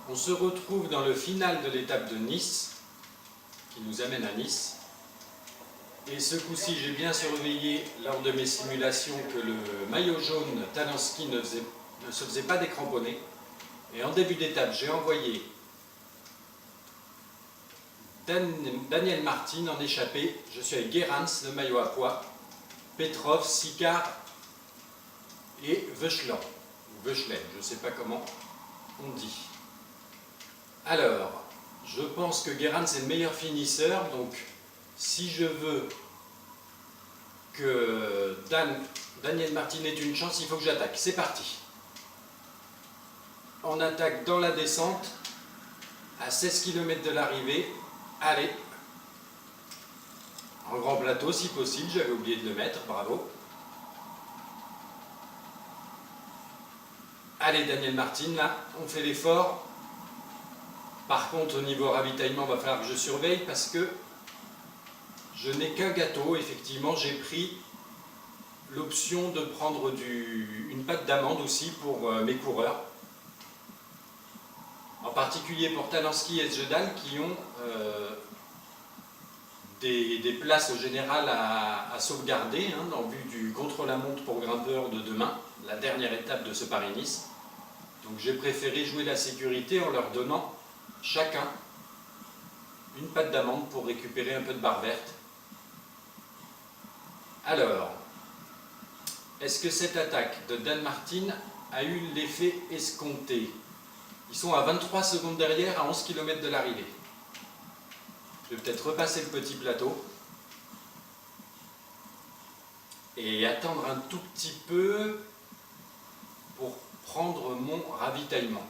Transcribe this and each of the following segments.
On se retrouve dans le final de l'étape de Nice, qui nous amène à Nice. Et ce coup-ci, j'ai bien surveillé lors de mes simulations que le maillot jaune Talanski ne se faisait pas décramponner. Et en début d'étape, j'ai envoyé Daniel Martin en échappée. Je suis avec Gerrans, le maillot à pois, Petrov, Sicard et Veuchlan, ou Veuchlen, je ne sais pas comment on dit. Alors, je pense que Gerrans est le meilleur finisseur, donc si je veux que Daniel Martin ait une chance, il faut que j'attaque. C'est parti. On attaque dans la descente, à 16 km de l'arrivée. Allez. En grand plateau si possible, j'avais oublié de le mettre, bravo. Allez Daniel Martin, là, on fait l'effort. Par contre, au niveau ravitaillement, il va falloir que je surveille parce que je n'ai qu'un gâteau. Effectivement, j'ai pris l'option de prendre une pâte d'amande aussi pour mes coureurs. En particulier pour Talanski et Sjedal qui ont des places au général à sauvegarder en vue du contre-la-montre pour grimpeurs de demain, la dernière étape de ce Paris-Nice. Donc j'ai préféré jouer la sécurité en leur donnant chacun une pâte d'amande pour récupérer un peu de barre verte. Alors, est-ce que cette attaque de Dan Martin a eu l'effet escompté? Ils sont à 23 secondes derrière, à 11 km de l'arrivée. Je vais peut-être repasser le petit plateau et attendre un tout petit peu pour prendre mon ravitaillement.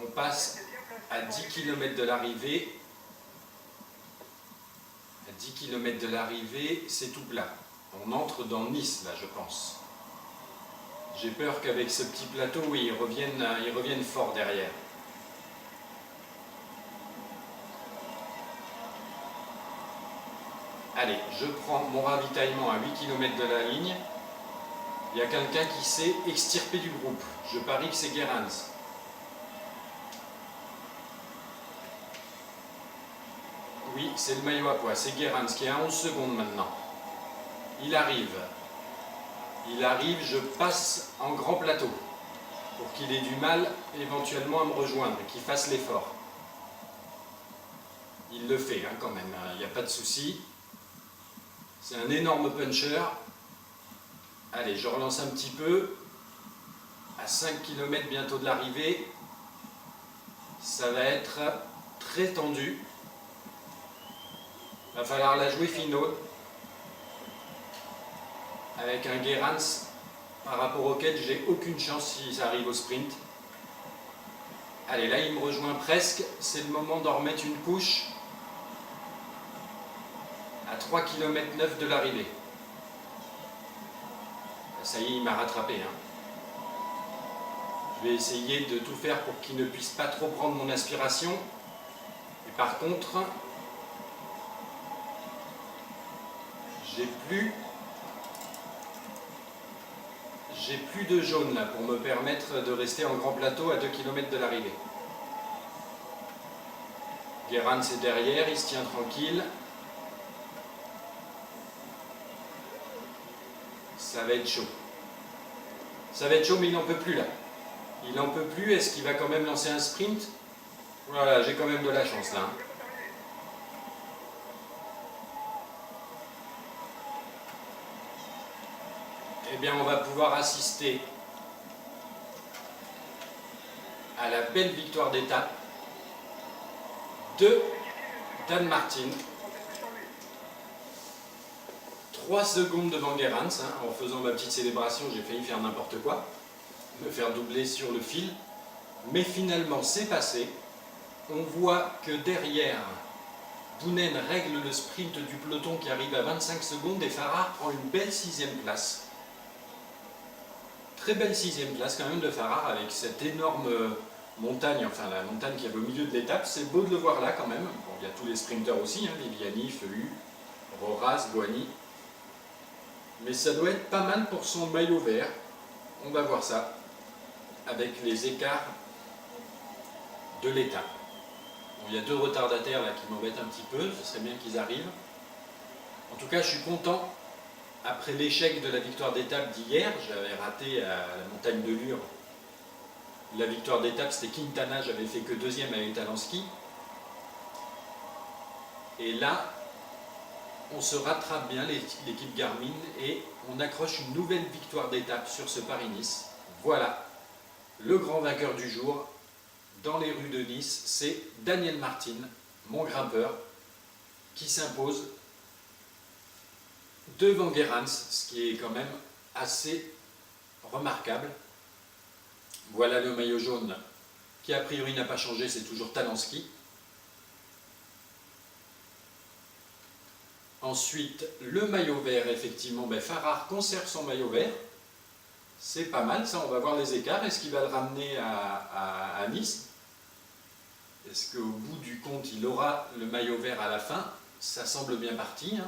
On passe à 10 km de l'arrivée. À 10 km de l'arrivée, c'est tout plat. On entre dans Nice, là, je pense. J'ai peur qu'avec ce petit plateau, oui, ils reviennent fort derrière. Allez, je prends mon ravitaillement à 8 km de la ligne. Il y a quelqu'un qui s'est extirpé du groupe. Je parie que c'est Gerrans. Oui, c'est le maillot à pois, c'est Gerrans qui est à 11 secondes maintenant. Il arrive, je passe en grand plateau pour qu'il ait du mal éventuellement à me rejoindre et qu'il fasse l'effort. Il le fait quand même, il n'y a pas de souci. C'est un énorme puncher. Allez, je relance un petit peu. À 5 km bientôt de l'arrivée, ça va être très tendu. Il va falloir la jouer finale avec un Gerrans par rapport auquel j'ai aucune chance si ça arrive au sprint. Allez, là il me rejoint presque, c'est le moment d'en remettre une couche à 3 km 9 de l'arrivée. Ça y est, il m'a rattrapé. Je vais essayer de tout faire pour qu'il ne puisse pas trop prendre mon aspiration. Et par contre, j'ai plus de jaune là pour me permettre de rester en grand plateau à 2 km de l'arrivée. Gerrans est derrière, il se tient tranquille. Ça va être chaud. Ça va être chaud, mais il n'en peut plus là. Il n'en peut plus. Est-ce qu'il va quand même lancer un sprint? Voilà, j'ai quand même de la chance là. Eh bien, on va pouvoir assister à la belle victoire d'étape de Dan Martin. 3 secondes devant Gerrans, en faisant ma petite célébration, j'ai failli faire n'importe quoi, me faire doubler sur le fil, mais finalement c'est passé. On voit que derrière, Bounen règle le sprint du peloton qui arrive à 25 secondes et Farrar prend une belle 6e place. Très belle 6e place quand même de Farrar avec cette énorme montagne, enfin la montagne qui est au milieu de l'étape. C'est beau de le voir là quand même. Bon, il y a tous les sprinteurs aussi, Viviani, Feu, Roras, Boigny. Mais ça doit être pas mal pour son maillot vert. On va voir ça avec les écarts de l'étape. Bon, il y a 2 retardataires là qui m'embêtent un petit peu, ce serait bien qu'ils arrivent. En tout cas, je suis content. Après l'échec de la victoire d'étape d'hier, j'avais raté à la montagne de Lure. La victoire d'étape, c'était Quintana, j'avais fait que 2e avec Talansky. Et là, on se rattrape bien, l'équipe Garmin, et on accroche une nouvelle victoire d'étape sur ce Paris-Nice. Voilà, le grand vainqueur du jour, dans les rues de Nice, c'est Daniel Martin, mon grimpeur, qui s'impose devant Gerrans, ce qui est quand même assez remarquable. Voilà le maillot jaune, qui a priori n'a pas changé, c'est toujours Talansky. Ensuite, le maillot vert, effectivement, Farrar conserve son maillot vert. C'est pas mal, ça, on va voir les écarts. Est-ce qu'il va le ramener à Nice? Est-ce qu'au bout du compte, il aura le maillot vert à la fin? Ça semble bien parti. Hein.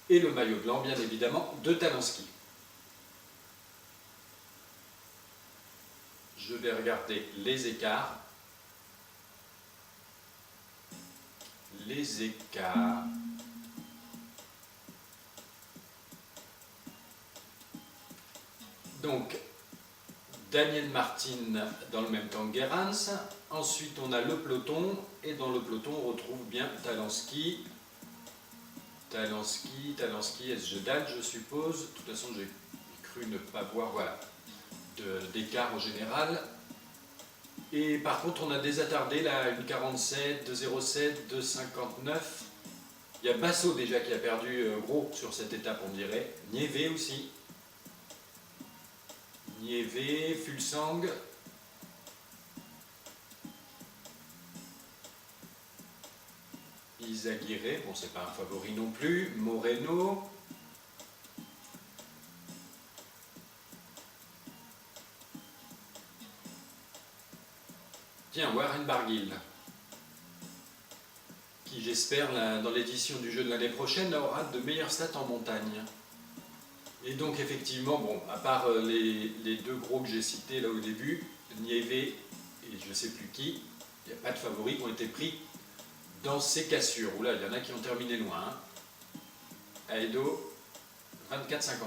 Et le maillot blanc, bien évidemment, de Talansky. Je vais regarder les écarts. Les écarts. Donc, Daniel Martin dans le même temps que Gerrans. Ensuite, on a le peloton. Et dans le peloton, on retrouve bien Talansky, Esgedal, je suppose. De toute façon, j'ai cru ne pas voir, voilà, d'écart en général. Et par contre, on a des attardés, là, une 47, 2,07, 2,59. Il y a Basso déjà qui a perdu gros sur cette étape, on dirait. Niévé aussi. Niévé, Fulsang. Izaguirre, bon c'est pas un favori non plus. Moreno. Tiens, Warren Barguil, qui j'espère dans l'édition du jeu de l'année prochaine aura de meilleures stats en montagne. Et donc effectivement, bon, à part les 2 gros que j'ai cités là au début, Niévé et je ne sais plus qui, il n'y a pas de favoris qui ont été pris dans ces cassures. Oula, il y en a qui ont terminé loin. Hein. Aedo, 24,53.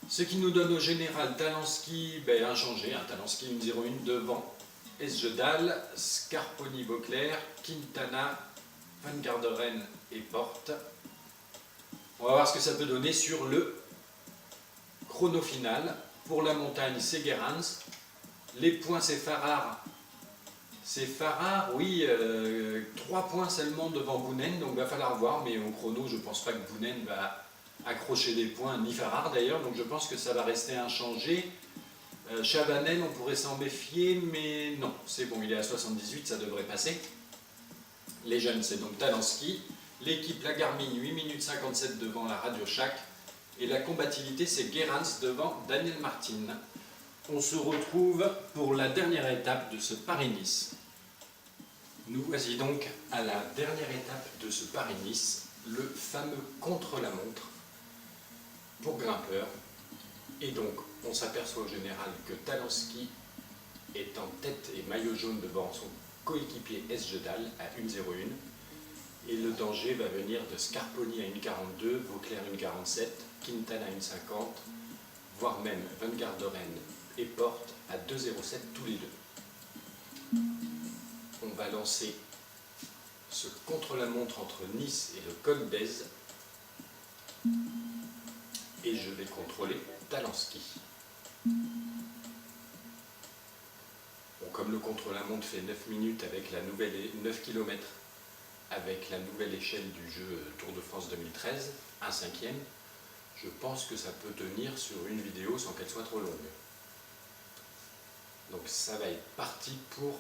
Ce qui nous donne au général Talansky, inchangé, hein, Talansky 1,01 devant Esgedal, Scarponi, Vauclair, Quintana, Van Garderen et Porte. On va voir ce que ça peut donner sur le chrono final. Pour la montagne, c'est Gerrans. Les points, c'est Farrar. C'est Farrar, oui, 3 points seulement devant Bounen, donc il va falloir voir, mais au chrono, je ne pense pas que Bounen va accrocher des points, ni Farrar d'ailleurs, donc je pense que ça va rester inchangé. Chavanel, on pourrait s'en méfier, mais non, c'est bon, il est à 78, ça devrait passer. Les jeunes, c'est donc Talansky. L'équipe, la Garmin, 8 minutes 57 devant la Radio Shack. Et la combativité, c'est Gerrans devant Daniel Martin. On se retrouve pour la dernière étape de ce Paris-Nice. Nous voici donc à la dernière étape de ce Paris-Nice, le fameux contre-la-montre pour grimpeurs. Et donc, on s'aperçoit au général que Talansky est en tête et maillot jaune devant son coéquipier Esgedal à 1,01. Et le danger va venir de Scarponi à 1,42, Vauclair 1,47, Quintana à 1,50, voire même Van Garderen et Porte à 2,07 tous les deux. On va lancer ce contre-la-montre entre Nice et le col d'Èze. Et je vais contrôler Talansky. Bon, comme le contre-la-montre fait 9 minutes avec la nouvelle 9 km avec la nouvelle échelle du jeu Tour de France 2013, 1/5, je pense que ça peut tenir sur une vidéo sans qu'elle soit trop longue. Donc ça va être parti pour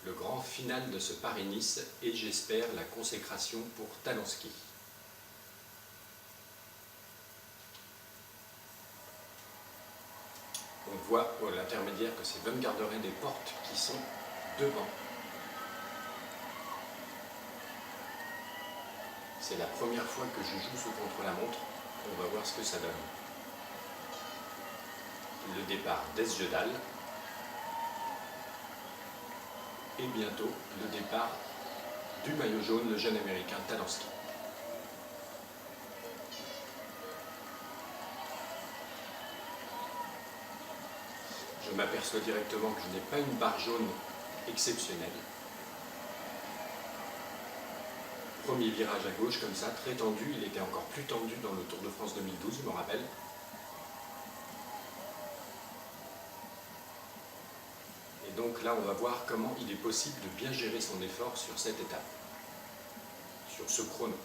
le grand final de ce Paris-Nice et j'espère la consécration pour Talansky. On voit à l'intermédiaire que c'est Van Garderen et Porte qui sont devant. C'est la première fois que je joue ce contre-la-montre. On va voir ce que ça donne. Le départ d'Esjedal. Et bientôt le départ du maillot jaune, le jeune américain Talansky. Je m'aperçois directement que je n'ai pas une barre jaune exceptionnelle. Premier virage à gauche comme ça, très tendu, il était encore plus tendu dans le Tour de France 2012, je me rappelle. Et donc là, on va voir comment il est possible de bien gérer son effort sur cette étape, sur ce chrono.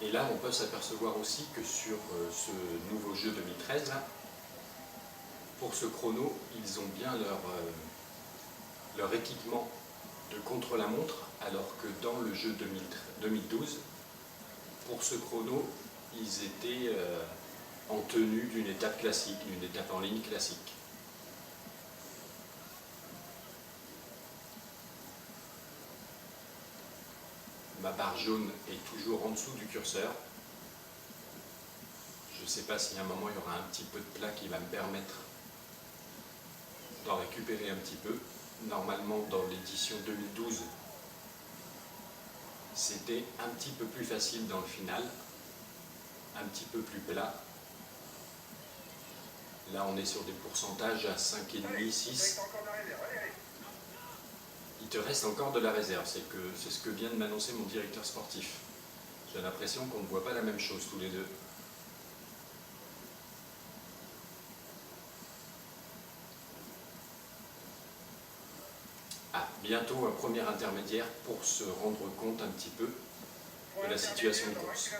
Et là, on peut s'apercevoir aussi que sur ce nouveau jeu 2013, là, pour ce chrono, ils ont bien leur équipement de contre-la-montre, alors que dans le jeu 2012, pour ce chrono, ils étaient en tenue d'une étape classique, d'une étape en ligne classique. Ma barre jaune est toujours en dessous du curseur. Je ne sais pas si à un moment il y aura un petit peu de plat qui va me permettre d'en récupérer un petit peu. Normalement, dans l'édition 2012, c'était un petit peu plus facile dans le final, un petit peu plus plat. Là, on est sur des pourcentages à 5,5, 6. Il te reste encore de la réserve, c'est ce que vient de m'annoncer mon directeur sportif. J'ai l'impression qu'on ne voit pas la même chose tous les deux. Ah, bientôt un premier intermédiaire pour se rendre compte un petit peu de la situation de course.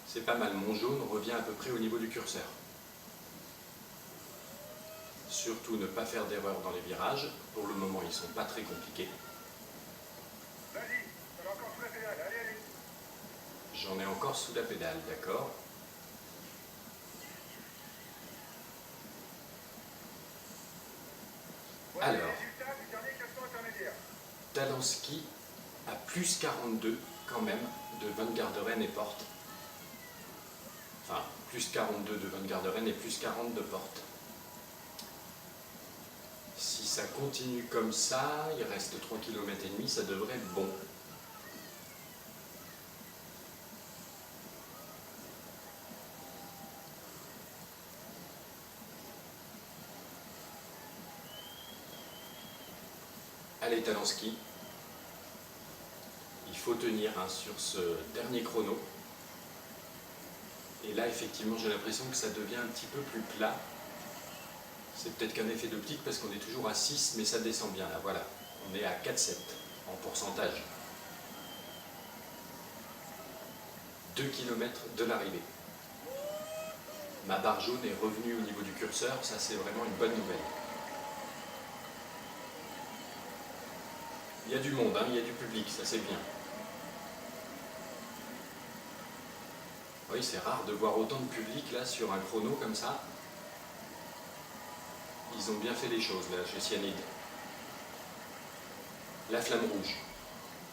C'est pas mal, mon jaune revient à peu près au niveau du curseur. Surtout ne pas faire d'erreur dans les virages. Pour le moment, ils ne sont pas très compliqués. J'en ai encore sous la pédale, d'accord. Alors, Talansky à plus 42 quand même de Van Garderen et Porte. Enfin, plus 42 de Van Garderen et plus 40 de Porte. Si ça continue comme ça, il reste 3,5 km, ça devrait être bon. Allez Talansky, il faut tenir sur ce dernier chrono. Et là, effectivement, j'ai l'impression que ça devient un petit peu plus plat. C'est peut-être qu'un effet d'optique parce qu'on est toujours à 6, mais ça descend bien. Là, voilà, on est à 4,7 en pourcentage. 2 km de l'arrivée. Ma barre jaune est revenue au niveau du curseur, ça c'est vraiment une bonne nouvelle. Il y a du monde, hein, il y a du public, ça c'est bien. Oui, c'est rare de voir autant de public là sur un chrono comme ça. Ils ont bien fait les choses là chez Cyanide. La flamme rouge.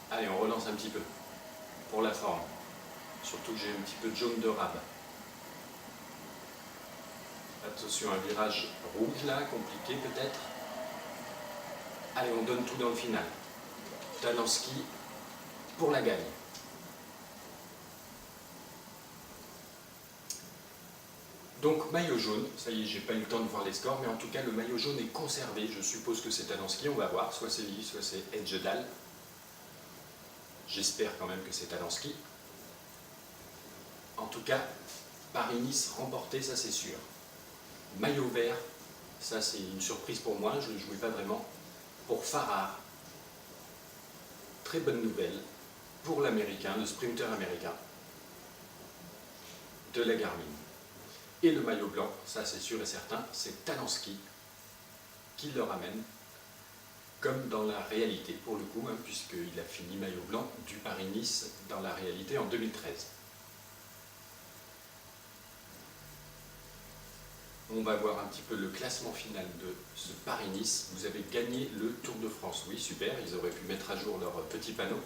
Allez, on relance un petit peu pour la forme. Surtout que j'ai un petit peu de jaune de rab. Attention, un virage rouge là, compliqué peut-être. Allez, on donne tout dans le final. Talansky pour la gagne. Donc maillot jaune, ça y est, j'ai pas eu le temps de voir les scores, mais en tout cas le maillot jaune est conservé, je suppose que c'est Talansky, on va voir, soit c'est lui, soit c'est Esjedal. J'espère quand même que c'est Talansky. En tout cas, Paris-Nice remporté, ça c'est sûr. Maillot vert, ça c'est une surprise pour moi, je ne le jouais pas vraiment. Pour Farrar, très bonne nouvelle pour l'américain, le sprinter américain de la Garmin. Et le maillot blanc, ça c'est sûr et certain, c'est Talansky qui le ramène, comme dans la réalité pour le coup, hein, puisqu'il a fini maillot blanc du Paris-Nice dans la réalité en 2013. On va voir un petit peu le classement final de ce Paris-Nice. Vous avez gagné le Tour de France. Oui, super, ils auraient pu mettre à jour leur petit panneau.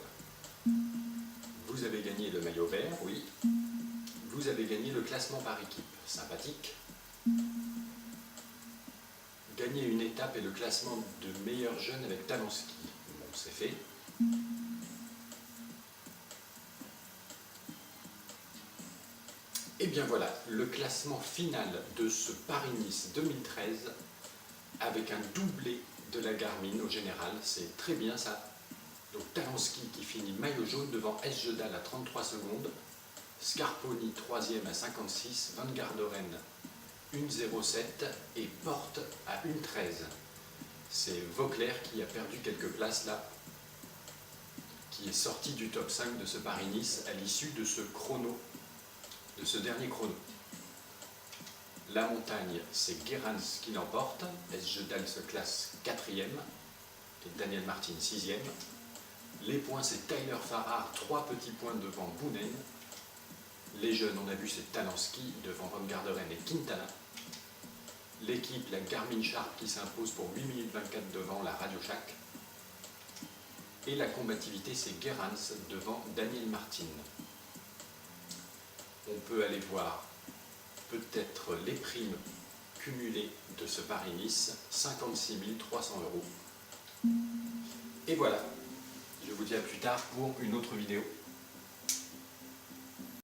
Vous avez gagné le maillot vert, oui. Vous avez gagné le classement par équipe. Sympathique. Gagner une étape et le classement de meilleur jeune avec talent ski. Bon, c'est fait. Et bien voilà, le classement final de ce Paris-Nice 2013 avec un doublé de la Garmin au général, c'est très bien ça. Donc Talanski qui finit maillot jaune devant S. Jedal à 33 secondes, Scarponi 3e à 56, Van Garderen 1,07 et Porte à 1,13. C'est Vauclair qui a perdu quelques places là, qui est sorti du top 5 de ce Paris-Nice à l'issue de ce chrono, de ce dernier chrono. La montagne, c'est Gerrans qui l'emporte, S. Jedal se classe 4e et Daniel Martin 6e. Les points, c'est Tyler Farrar, 3 petits points devant Boonen. Les jeunes, on a vu, c'est Talanski devant Van Garderen et Quintana. L'équipe, la Garmin Sharp qui s'impose pour 8 minutes 24 devant la Radio Shack. Et la combativité, c'est Gerrans devant Daniel Martin. On peut aller voir peut-être les primes cumulées de ce Paris-Nice, 56 300 €. Et voilà, je vous dis à plus tard pour une autre vidéo.